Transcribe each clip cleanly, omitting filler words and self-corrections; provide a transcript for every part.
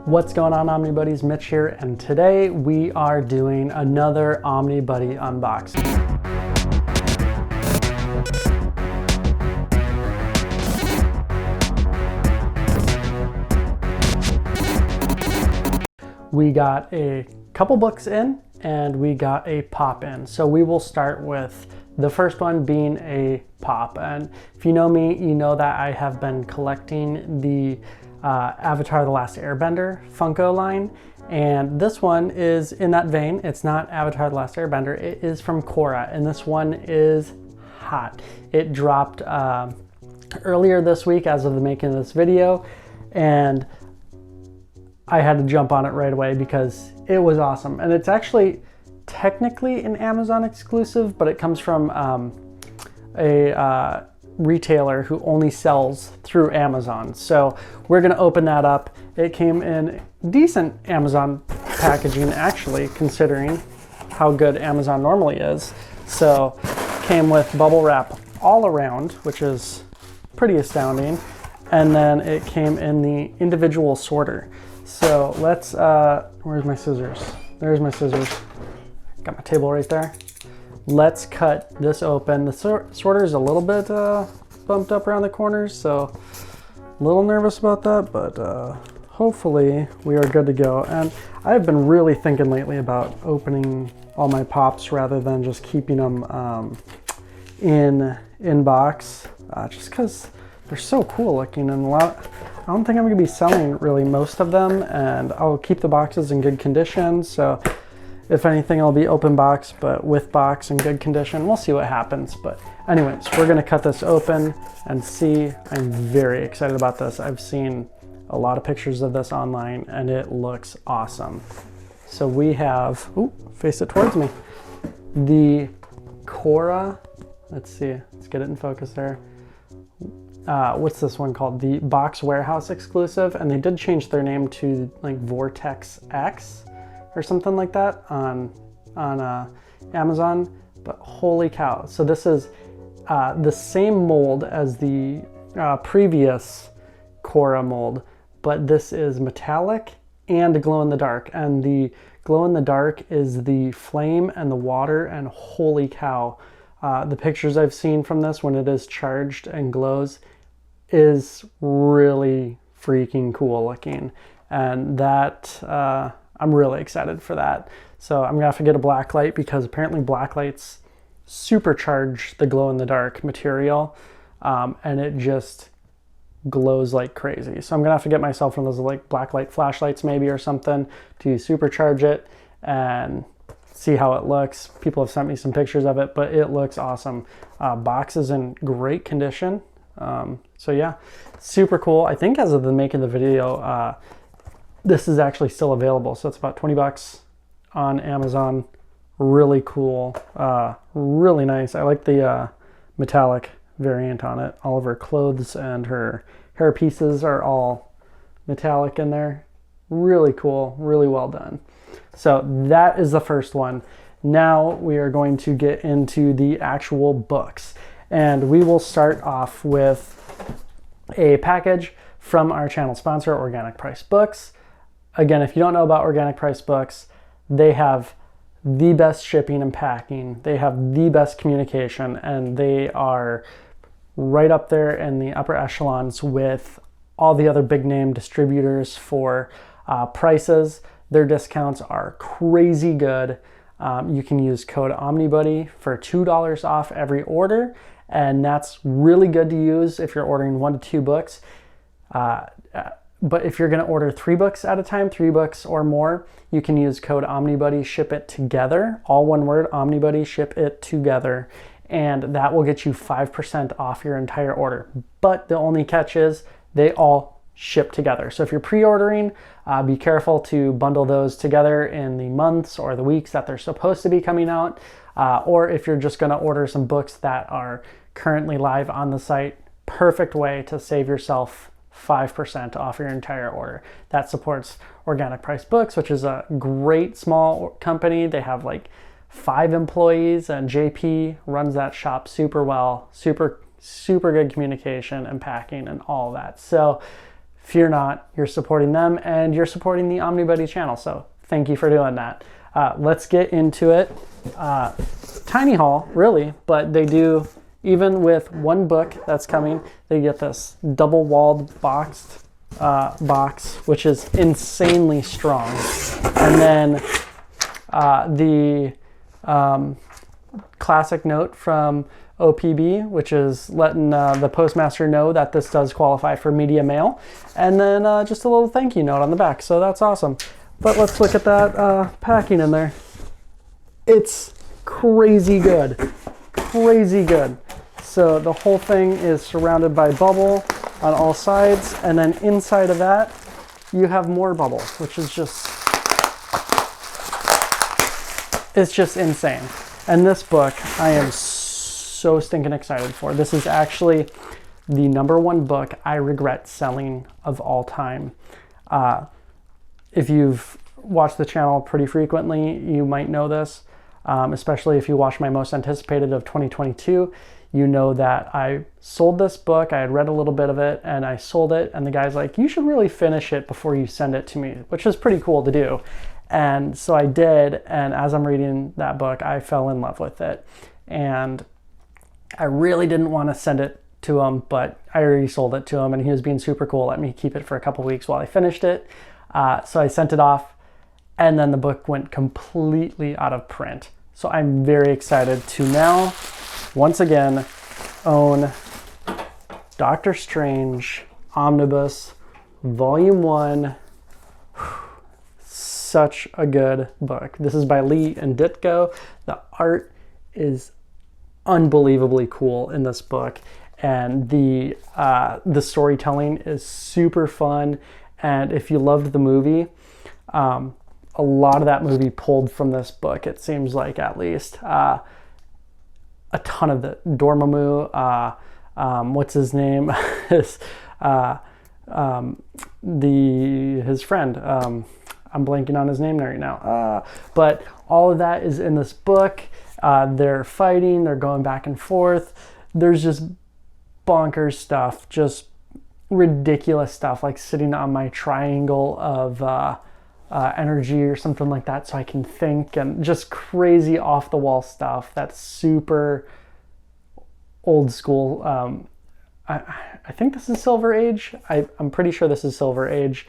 What's going on, Omnibuddies? Mitch here, and today we are doing another Omnibuddy unboxing. We got a couple books in and we got a pop in. So we will start with the first one being a pop. And if you know me, you know that I have been collecting the Avatar: The Last Airbender Funko line, and this one is in that vein. It's not Avatar: The Last Airbender, it is from Korra, and this one is hot. It dropped earlier this week as of the making of this video, and I had to jump on it right away because it was awesome. And it's actually technically an Amazon exclusive, but it comes from a retailer who only sells through Amazon. So we're gonna open that up. It came in decent Amazon packaging, actually, considering how good Amazon normally is. So came with bubble wrap all around, which is pretty astounding. And then it came in the individual sorter. So let's, where's my scissors? There's my scissors. Got my table right there. Let's cut this open. The sorter is a little bit bumped up around the corners, so a little nervous about that, but hopefully we are good to go. And I've been really thinking lately about opening all my pops rather than just keeping them in box, just because they're so cool looking, and I don't think I'm going to be selling really most of them, and I'll keep the boxes in good condition. So if anything, I'll be open box, but with box in good condition. We'll see what happens. But anyways, we're gonna cut this open and see. I'm very excited about this. I've seen a lot of pictures of this online and it looks awesome. So we have, ooh, face it towards me, the Korra, let's see, let's get it in focus there. What's this one called? The Box Warehouse exclusive, and they did change their name to like Vortex X or something like that on Amazon, but holy cow. So this is the same mold as the previous Korra mold, but this is metallic and glow in the dark, and the glow in the dark is the flame and the water, and holy cow. The pictures I've seen from this when it is charged and glows is really freaking cool looking, and that I'm really excited for that. So I'm gonna have to get a black light because apparently black lights supercharge the glow in the dark material, and it just glows like crazy. So I'm gonna have to get myself one of those like black light flashlights maybe or something to supercharge it and see how it looks. People have sent me some pictures of it, but it looks awesome. Box is in great condition. So yeah, super cool. I think as of the making of the video, this is actually still available, so it's about 20 bucks on Amazon. Really cool, really nice. I like the metallic variant on it. All of her clothes and her hair pieces are all metallic in there. Really cool, really well done. So that is the first one. Now we are going to get into the actual books, and we will start off with a package from our channel sponsor, Organic Price Books. Again, if you don't know about Organic Price Books, they have the best shipping and packing. They have the best communication, and they are right up there in the upper echelons with all the other big name distributors for prices. Their discounts are crazy good. You can use code Omnibuddy for $2 off every order, and that's really good to use if you're ordering 1 to 2 books. But if you're going to order 3 books at a time, 3 books or more, you can use code Omnibuddy, ship it together, all one word, Omnibuddy, ship it together, and that will get you 5% off your entire order. But the only catch is they all ship together. So if you're pre-ordering, be careful to bundle those together in the months or the weeks that they're supposed to be coming out. Or if you're just going to order some books that are currently live on the site, perfect way to save yourself 5% off your entire order. That supports Organic Price Books, which is a great small company. They have like 5 employees, and JP runs that shop super well. Super good communication and packing and all that. So fear not, you're supporting them and you're supporting the Omnibuddy channel. So thank you for doing that. Let's get into it. Tiny haul, really, but they do, even with one book that's coming, they get this double-walled box, which is insanely strong. And then the classic note from OPB, which is letting the postmaster know that this does qualify for media mail. And then just a little thank you note on the back. So that's awesome. But let's look at that packing in there. It's crazy good. Crazy good. So the whole thing is surrounded by bubble on all sides. And then inside of that, you have more bubble, which is just, it's just insane. And this book, I am so stinking excited for. This is actually the #1 book I regret selling of all time. If you've watched the channel pretty frequently, you might know this, especially if you watch my most anticipated of 2022. You know that I sold this book. I had read a little bit of it and I sold it, and the guy's like, you should really finish it before you send it to me, which is pretty cool to do. And so I did, and as I'm reading that book, I fell in love with it. And I really didn't want to send it to him, but I already sold it to him, and he was being super cool, let me keep it for a couple weeks while I finished it. So I sent it off, and then the book went completely out of print. So I'm very excited to now, once again, own Doctor Strange Omnibus Volume 1. Such a good book. This is by Lee and Ditko. The art is unbelievably cool in this book, and the storytelling is super fun. And if you loved the movie, a lot of that movie pulled from this book, it seems like, at least. A ton of the Dormammu, what's his name? his friend. I'm blanking on his name right now. But all of that is in this book. They're fighting, they're going back and forth. There's just bonkers stuff, just ridiculous stuff, like sitting on my triangle of energy or something like that so I can think, and just crazy off the wall stuff that's super old school. I think this is Silver Age. I'm pretty sure this is Silver Age.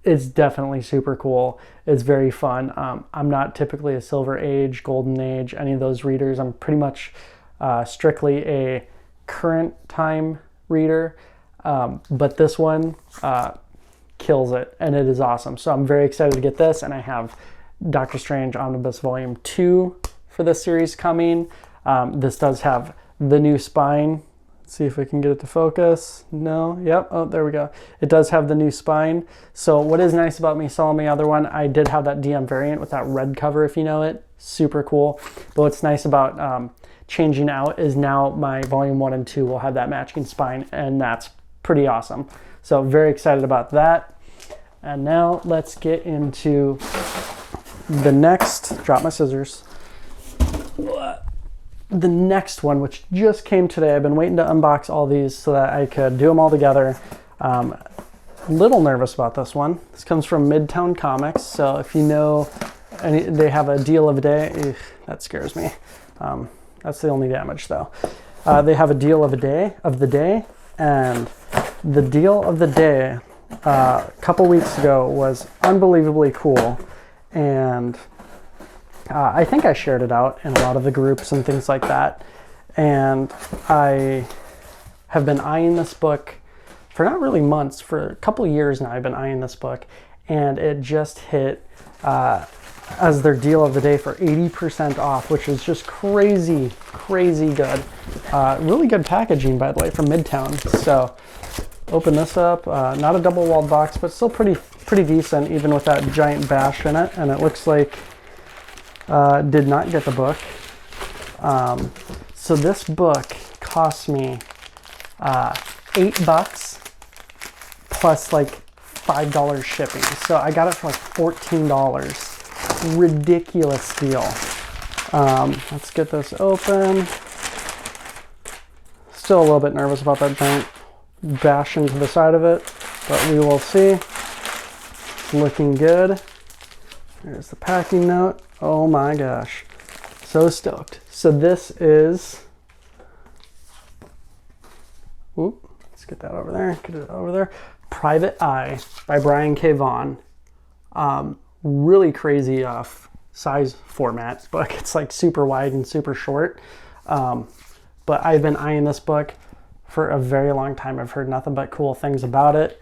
It's definitely super cool. It's very fun. I'm not typically a Silver Age, Golden Age, any of those readers. I'm pretty much strictly a current time reader. But this one kills it, and it is awesome. So I'm very excited to get this, and I have Doctor Strange Omnibus Volume 2 for this series coming. This does have the new spine. Let's see if we can get it to focus. No, yep, oh, there we go. It does have the new spine. So what is nice about me selling the other one, I did have that DM variant with that red cover, if you know it. Super cool. But what's nice about changing out is now my Volume 1 and 2 will have that matching spine, and that's pretty awesome. So very excited about that. And now let's get into the next, drop my scissors. The next one, which just came today. I've been waiting to unbox all these so that I could do them all together. A little nervous about this one. This comes from Midtown Comics. So if you know, they have a deal of the day. That scares me. That's the only damage though. They have a deal of the day, and the deal of the day a couple weeks ago was unbelievably cool, and I think I shared it out in a lot of the groups and things like that. And I have been eyeing this book for not really months, for a couple of years now. I've been eyeing this book, and it just hit as their deal of the day for 80% off, which is just crazy, crazy good. Really good packaging, by the way, from Midtown. So open this up. Not a double-walled box, but still pretty decent, even with that giant bash in it. And it looks like did not get the book. So this book cost me $8 plus like $5 shipping. So I got it for like $14. Ridiculous deal. Let's get this open. Still a little bit nervous about that giant bash into the side of it. but we will see. It's looking good. There's the packing note. Oh my gosh, so stoked. So this is, oop, let's get that over there, get it over there. Private Eye by Brian K. Vaughan. Really crazy size format book. It's like super wide and super short. But I've been eyeing this book for a very long time. I've heard nothing but cool things about it.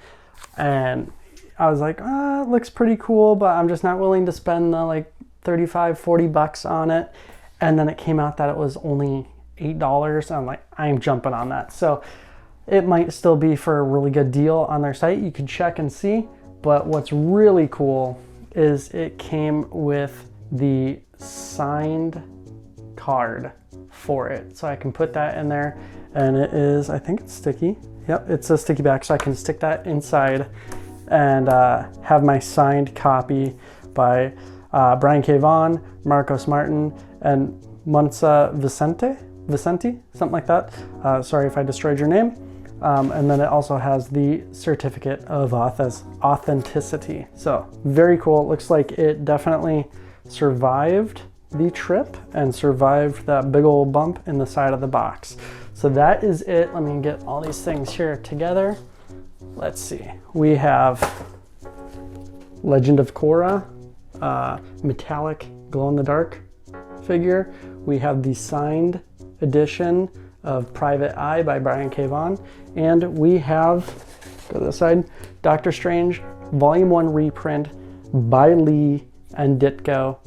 And I was like, it looks pretty cool, but I'm just not willing to spend the like 35, 40 bucks on it. And then it came out that it was only $8. I'm like, I'm jumping on that. So it might still be for a really good deal on their site. You can check and see. But what's really cool is it came with the signed card for it. So I can put that in there, and it is, I think it's sticky. Yep, it's a sticky back, so I can stick that inside and have my signed copy by Brian K. Vaughan, Marcos Martin, and Monza Vicente, something like that. Sorry if I destroyed your name. And then it also has the certificate of authenticity. So very cool. It looks like it definitely survived the trip and survived that big old bump in the side of the box. So that is it. Let me get all these things here together. Let's see. We have Legend of Korra, metallic glow-in-the-dark figure. We have the signed edition of Private Eye by Brian K. Vaughan. And we have, go to the side, Doctor Strange Volume 1 reprint by Lee and Ditko.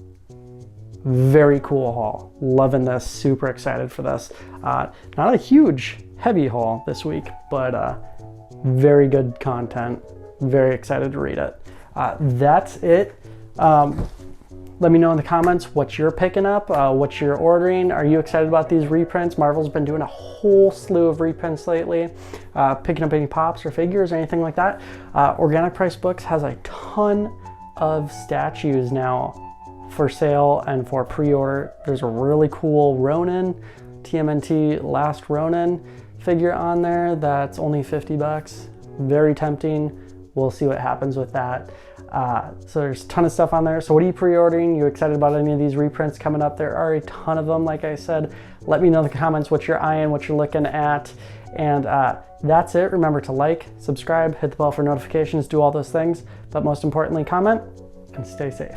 Very cool haul. Loving this, super excited for this. Not a huge, heavy haul this week, but very good content. Very excited to read it. That's it. Let me know in the comments what you're picking up, what you're ordering. Are you excited about these reprints? Marvel's been doing a whole slew of reprints lately. Picking up any pops or figures or anything like that. Organic Price Books has a ton of statues now for sale and for pre-order. There's a really cool Ronin, TMNT Last Ronin figure on there that's only 50 bucks. Very tempting. We'll see what happens with that. So there's a ton of stuff on there. So what are you pre-ordering? You excited about any of these reprints coming up? There are a ton of them, like I said. Let me know in the comments what you're eyeing, what you're looking at. And that's it. Remember to like, subscribe, hit the bell for notifications, do all those things. But most importantly, comment and stay safe.